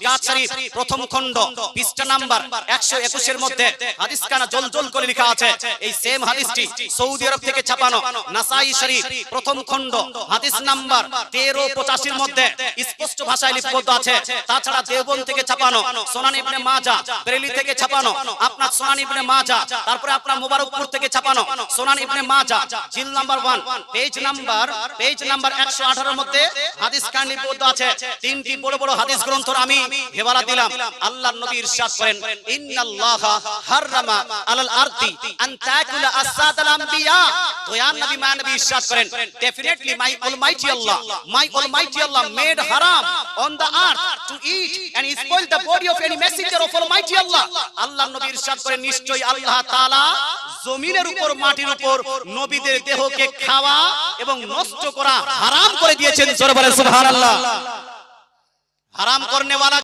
মিশকাত শরীফ প্রথম খণ্ড পৃষ্ঠা নাম্বার 121 এর মধ্যে হাদিস খানা জলজল করে লেখা আছে। এই সেম হাদিসটি সৌদি আরব থেকে ছাপানো নাসাই শরীফ প্রথম খণ্ড হাদিস নাম্বার 1385 এর মধ্যে স্পষ্ট ভাষায় লিপিবদ্ধ আছে। তাছাড়া দেওবন্দ থেকে ছাপানো, সুনান ইবনে মাজাহ বেরেলি থেকে ছাপানো, আপনার সুনান ইবনে মাজাহ, তারপরে আপনার মুবারকপুর থেকে ছাপানো সুনান ইবনে মাজাহ জিলদ নাম্বার 1 পেজ নাম্বার 118 এর মধ্যে হাদিস খানা লিপিবদ্ধ আছে। তিনটি বড় বড় হাদিস গ্রন্থর আমি হেওয়ালা দিলাম। আল্লাহর নবী ইরশাদ করেন, ইন্নাল্লাহা হারামা আলাল আরদি আন তাকুলা আসাদাল আম্বিয়া। তো ইয়া নবী মা নবী ইরশাদ করেন, definitely my almighty Allah made haram on the earth to eat and spoil the body of any messenger of almighty Allah. আল্লাহর নবী ইরশাদ করেন, নিশ্চয়ই আল্লাহ তাআলা জমিনের উপর মাটির উপর নবীদের দেহকে খাওয়া এবং নষ্ট করা হারাম করে দিয়েছেন। জোরে বলেন সুবহানাল্লাহ। হারাম করনে ওয়ালা